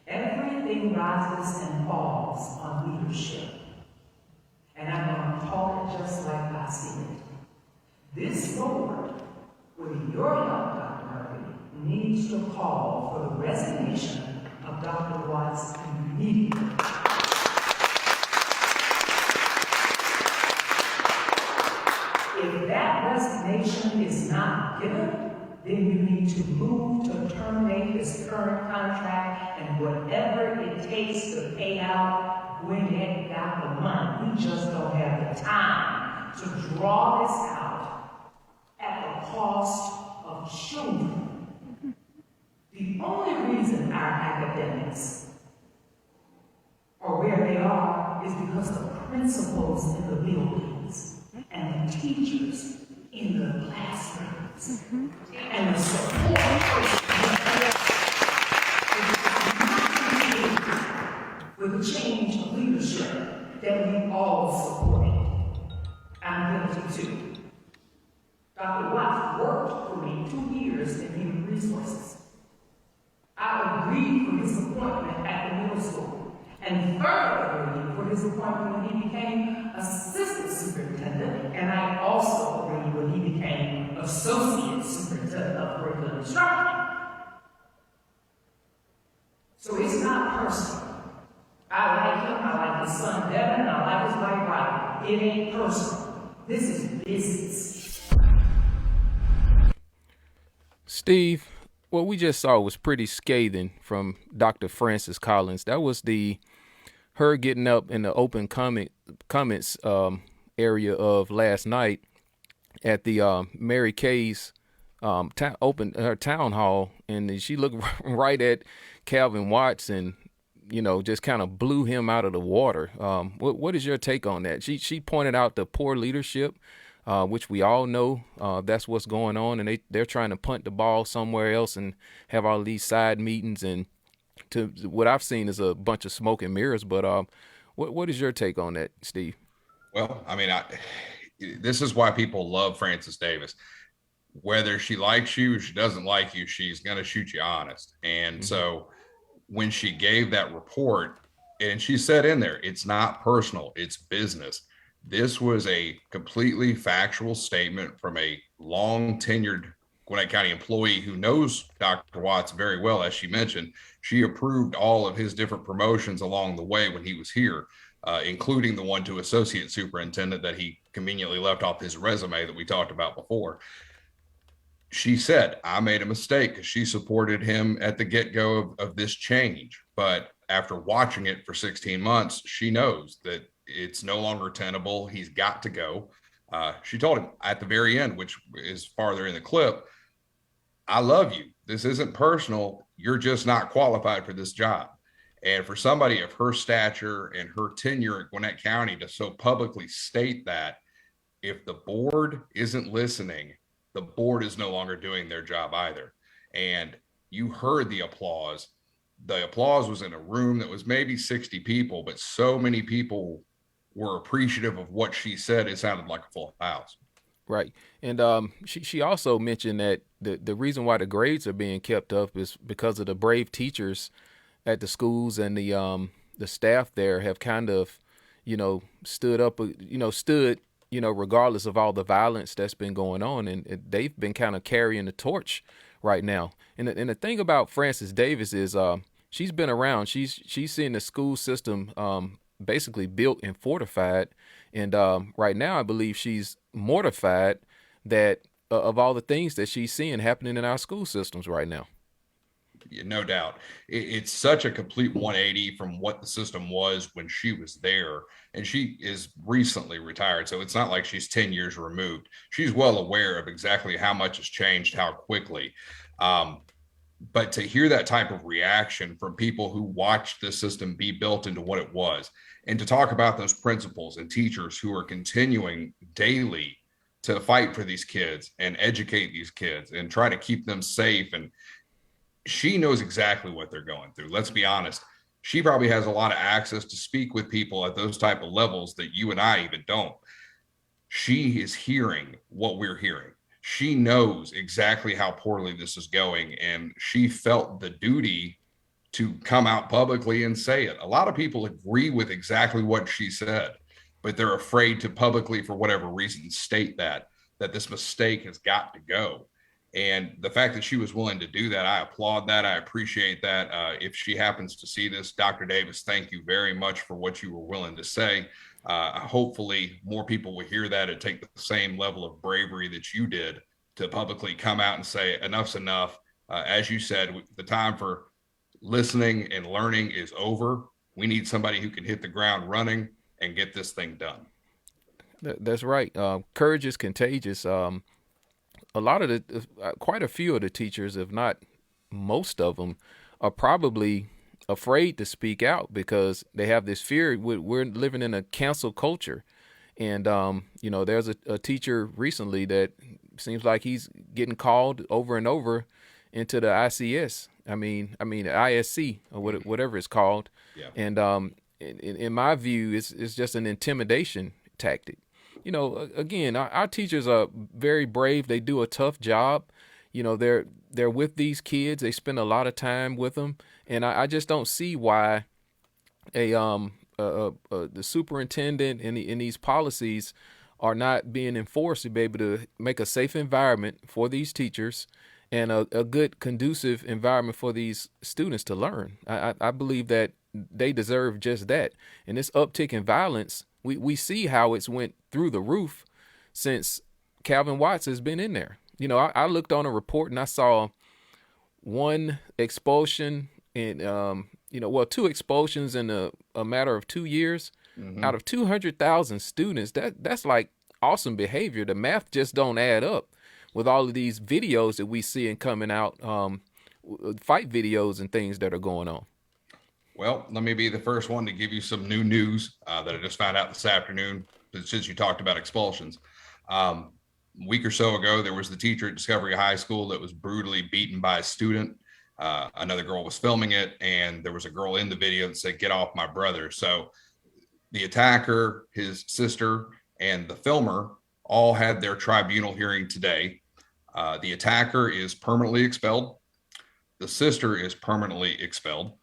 Everything rises and falls on leadership. And I'm going to call it just like I see it. This board, with your help, Dr. Murphy, needs to call for the resignation of Dr. Watts immediately. If that resignation is not given, then you need to move to terminate this current contract and whatever it takes to pay out when it got the money. We just don't have the time to draw this out at the cost of children. The only reason our academics are where they are is because the principals in the buildings and the teachers in the classrooms and the support with the change of leadership that we all supported. I'm guilty too. Dr. Watts worked for me 2 years in human resources. I agreed for his appointment at the middle school, and further agreed for his appointment when he became assistant superintendent, and I also agreed when he became associate superintendent of curriculum instruction. So it's not personal. I like him, I like his son Devin, and I like his wife Robin. It ain't personal. This is business. Steve, what we just saw was pretty scathing from Dr. Francis Collins. That was her getting up in the open comments area of last night at the Mary Kay's open her town hall, and she looked right at Calvin Watts and just kind of blew him out of the water. What is your take on that? She pointed out the poor leadership, which we all know that's what's going on, and they're trying to punt the ball somewhere else and have all these side meetings, and to what I've seen is a bunch of smoke and mirrors. But what is your take on that, Steve? Well, I mean, this is why people love Frances Davis. Whether she likes you or she doesn't like you, she's going to shoot you honest. And so when she gave that report, and she said in there, it's not personal, it's business. This was a completely factual statement from a long tenured Gwinnett County employee who knows Dr. Watts very well. As she mentioned, she approved all of his different promotions along the way when he was here, including the one to associate superintendent that he conveniently left off his resume that we talked about before. She said, I made a mistake because she supported him at the get-go of this change. But after watching it for 16 months, she knows that it's no longer tenable. He's got to go. She told him at the very end, which is farther in the clip, I love you. This isn't personal. You're just not qualified for this job. And for somebody of her stature and her tenure at Gwinnett County to so publicly state that, if the board isn't listening, the board is no longer doing their job either. And you heard the applause. The applause was in a room that was maybe 60 people, but so many people were appreciative of what she said. It sounded like a full house. Right. And she also mentioned that the reason why the grades are being kept up is because of the brave teachers at the schools, and the staff there have kind of, stood up, regardless of all the violence that's been going on, and they've been kind of carrying the torch right now. And the thing about Frances Davis is she's been around. She's seen the school system basically built and fortified, and right now I believe she's mortified that of all the things that she's seeing happening in our school systems right now. No doubt. It's such a complete 180 from what the system was when she was there. And she is recently retired, so it's not like she's 10 years removed. She's well aware of exactly how much has changed, how quickly. But to hear that type of reaction from people who watched the system be built into what it was, and to talk about those principals and teachers who are continuing daily to fight for these kids and educate these kids and try to keep them safe, and she knows exactly what they're going through. Let's be honest. She probably has a lot of access to speak with people at those type of levels that you and I even don't. She is hearing what we're hearing. She knows exactly how poorly this is going, and she felt the duty to come out publicly and say it. A lot of people agree with exactly what she said, but they're afraid to publicly, for whatever reason, state that this mistake has got to go. And the fact that she was willing to do that, I applaud that. I appreciate that. If she happens to see this, Dr. Davis, thank you very much for what you were willing to say. Hopefully more people will hear that and take the same level of bravery that you did to publicly come out and say enough's enough. As you said, the time for listening and learning is over. We need somebody who can hit the ground running and get this thing done. That's right. Courage is contagious. A lot of quite a few of the teachers, if not most of them, are probably afraid to speak out because they have this fear. We're living in a cancel culture. And, there's a teacher recently that seems like he's getting called over and over into the ICS. I mean, ISC or whatever it's called. Yeah. And in my view, it's just an intimidation tactic. Again, our teachers are very brave. They do a tough job. They're with these kids. They spend a lot of time with them, and I just don't see why the superintendent and these policies are not being enforced to be able to make a safe environment for these teachers and a good conducive environment for these students to learn. I believe that they deserve just that. And this uptick in violence, we see how it's went through the roof since Calvin Watts has been in there. I looked on a report and I saw one expulsion and, two expulsions in a matter of 2 years. Mm-hmm. Out of 200,000 students. That's like awesome behavior. The math just don't add up with all of these videos that we see and coming out, fight videos and things that are going on. Well, let me be the first one to give you some new news that I just found out this afternoon, since you talked about expulsions. A week or so ago, there was the teacher at Discovery High School that was brutally beaten by a student. Another girl was filming it, and there was a girl in the video that said, "Get off my brother." So the attacker, his sister, and the filmer all had their tribunal hearing today. The attacker is permanently expelled. The sister is permanently expelled.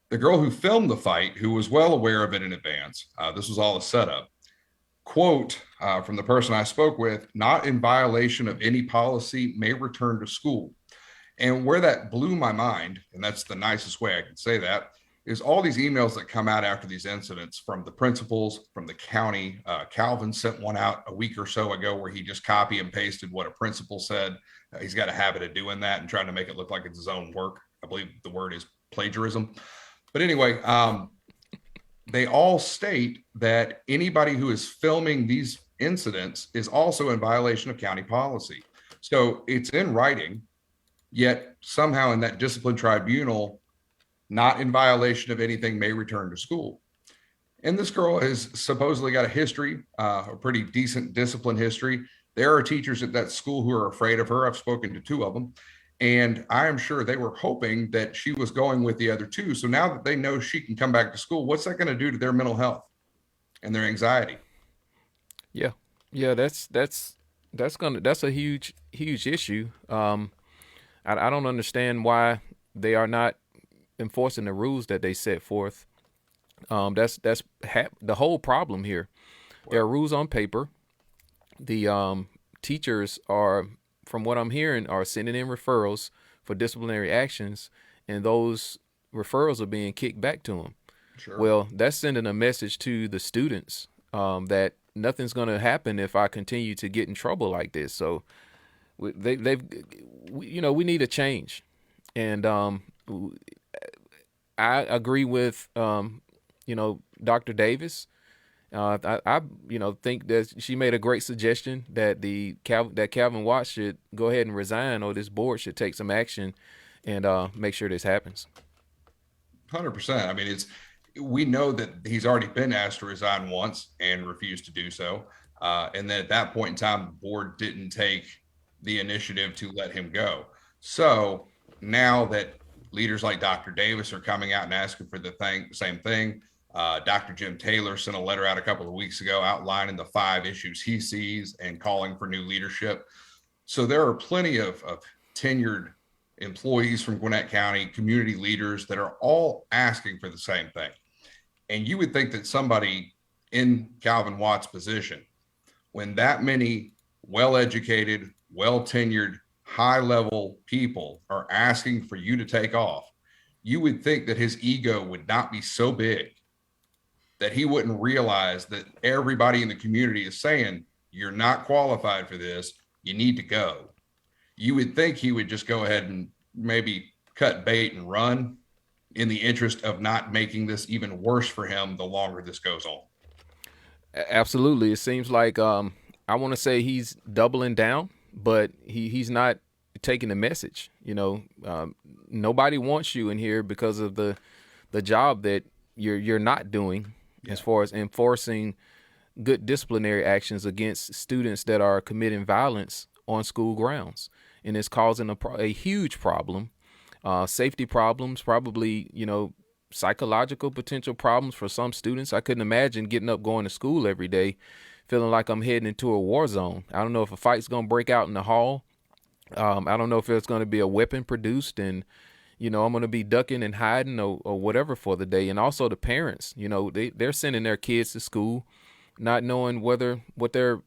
The girl who filmed the fight, who was well aware of it in advance, this was all a setup. Quote from the person I spoke with, "Not in violation of any policy, may return to school." And where that blew my mind, and that's the nicest way I can say that, is all these emails that come out after these incidents from the principals, from the county. Calvin sent one out a week or so ago where he just copy and pasted what a principal said. He's got a habit of doing that and trying to make it look like it's his own work. I believe the word is plagiarism. But anyway, they all state that anybody who is filming these incidents is also in violation of county policy. So it's in writing, yet somehow in that discipline tribunal, not in violation of anything, may return to school. And this girl has supposedly got a history, a pretty decent discipline history. There are teachers at that school who are afraid of her. I've spoken to two of them, and I am sure they were hoping that she was going with the other two. So now that they know she can come back to school, what's that going to do to their mental health and their anxiety? Yeah, that's a huge issue. I don't understand why they are not enforcing the rules that they set forth. That's the whole problem here. There are rules on paper. The teachers are, from what I'm hearing, are sending in referrals for disciplinary actions, and those referrals are being kicked back to them. Sure. Well, that's sending a message to the students that nothing's going to happen if I continue to get in trouble like this. So we need a change, and I agree with Dr. Davis. I think that she made a great suggestion that Calvin Watts should go ahead and resign, or this board should take some action and make sure this happens. 100%. I mean, we know that he's already been asked to resign once and refused to do so. And then at that point in time, the board didn't take the initiative to let him go. So now that leaders like Dr. Davis are coming out and asking for the same thing, Dr. Jim Taylor sent a letter out a couple of weeks ago outlining the 5 issues he sees and calling for new leadership. So there are plenty of tenured employees from Gwinnett County, community leaders that are all asking for the same thing. And you would think that somebody in Calvin Watt's position, when that many well-educated, well-tenured, high-level people are asking for you to take off, you would think that his ego would not be so big that he wouldn't realize that everybody in the community is saying, you're not qualified for this, you need to go. You would think he would just go ahead and maybe cut bait and run in the interest of not making this even worse for him the longer this goes on. Absolutely. It seems like I want to say he's doubling down, but he's not taking the message. Nobody wants you in here because of the job that you're not doing, as far as enforcing good disciplinary actions against students that are committing violence on school grounds, and it's causing a huge problem, safety problems, probably psychological potential problems for some students. I couldn't imagine getting up going to school every day feeling like I'm heading into a war zone. I don't know if a fight's going to break out in the hall. I don't know if there's going to be a weapon produced and, I'm going to be ducking and hiding or whatever for the day. And also the parents, they're sending their kids to school not knowing what their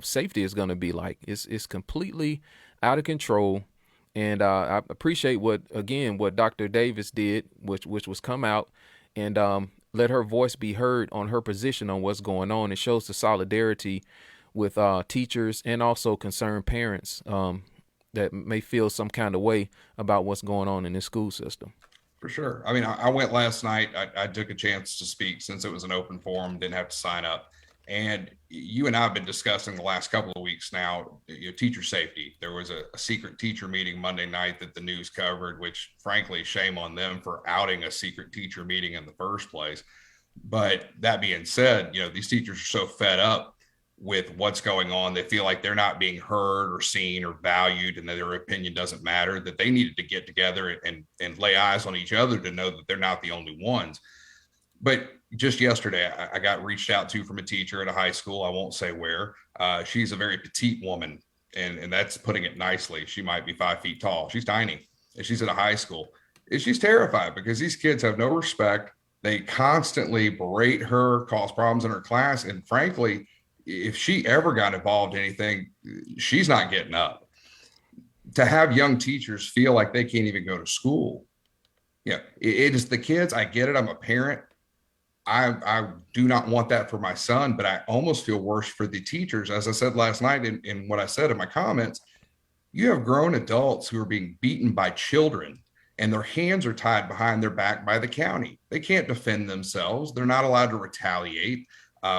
safety is going to be like. It's completely out of control. And I appreciate what Dr. Davis did, which was come out and let her voice be heard on her position on what's going on. It shows the solidarity with teachers and also concerned parents that may feel some kind of way about what's going on in this school system. For sure. I mean, I went last night. I took a chance to speak since it was an open forum, didn't have to sign up. And you and I have been discussing the last couple of weeks now, teacher safety. There was a secret teacher meeting Monday night that the news covered, which frankly, shame on them for outing a secret teacher meeting in the first place. But that being said, these teachers are so fed up with what's going on. They feel like they're not being heard or seen or valued and that their opinion doesn't matter, that they needed to get together and lay eyes on each other to know that they're not the only ones. But just yesterday, I got reached out to from a teacher at a high school. I won't say where. She's a very petite woman, and that's putting it nicely. She might be 5 feet tall. She's tiny, and she's at a high school. And she's terrified because these kids have no respect. They constantly berate her, cause problems in her class. And frankly, if she ever got involved in anything, she's not getting up. To have young teachers feel like they can't even go to school. Yeah, it is the kids. I get it. I'm a parent. I do not want that for my son, but I almost feel worse for the teachers. As I said last night in what I said in my comments, you have grown adults who are being beaten by children and their hands are tied behind their back by the county. They can't defend themselves. They're not allowed to retaliate.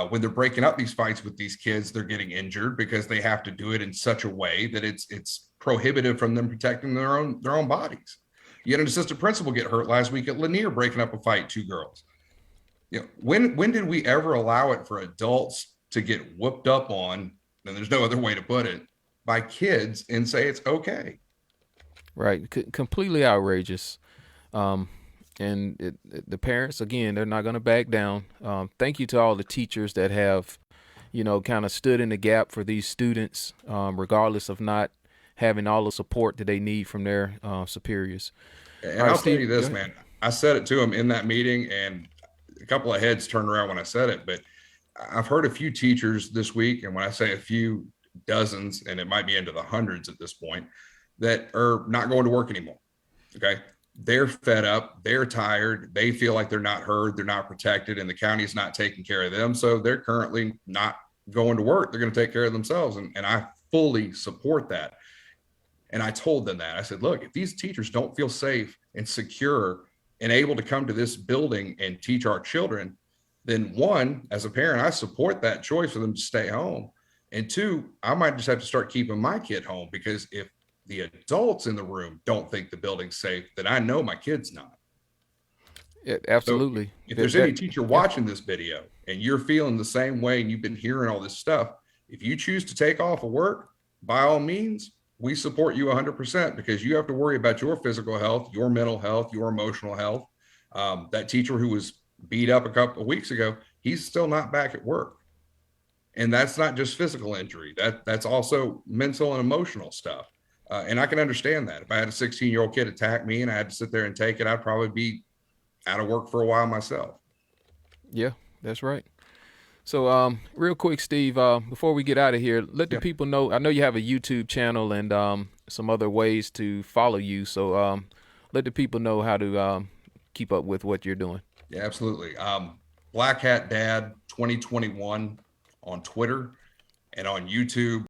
When they're breaking up these fights with these kids, they're getting injured because they have to do it in such a way that it's prohibitive from them protecting their own bodies. You had an assistant principal get hurt last week at Lanier breaking up a fight, 2 girls. When did we ever allow it for adults to get whooped up on, and there's no other way to put it, by kids and say it's okay? Right. Completely outrageous. The parents, again, they're not going to back down. Thank you to all the teachers that have, kind of stood in the gap for these students, regardless of not having all the support that they need from their superiors. And I'll tell you this, man, I said it to them in that meeting, and a couple of heads turned around when I said it, but I've heard a few teachers this week, and when I say a few, dozens, and it might be into the hundreds at this point, that are not going to work anymore. Okay. They're fed up. They're tired. They feel like they're not heard. They're not protected, and the county's not taking care of them. So they're currently not going to work. They're going to take care of themselves. And I fully support that. And I told them that. I said, look, if these teachers don't feel safe and secure and able to come to this building and teach our children, then one, as a parent, I support that choice for them to stay home. And two, I might just have to start keeping my kid home, because if the adults in the room don't think the building's safe, then I know my kid's not. Yeah, absolutely. So if there's any teacher watching this video and you're feeling the same way and you've been hearing all this stuff, if you choose to take off of work, by all means, we support you 100%, because you have to worry about your physical health, your mental health, your emotional health. That teacher who was beat up a couple of weeks ago, he's still not back at work. And that's not just physical injury. That's also mental and emotional stuff. And I can understand that. If I had a 16-year-old kid attack me and I had to sit there and take it, I'd probably be out of work for a while myself. Yeah, that's right. So, real quick, Steve, before we get out of here, let the Yeah. people know. I know you have a YouTube channel and some other ways to follow you. So, let the people know how to keep up with what you're doing. Yeah, absolutely. Black Hat Dad 2021 on Twitter and on YouTube.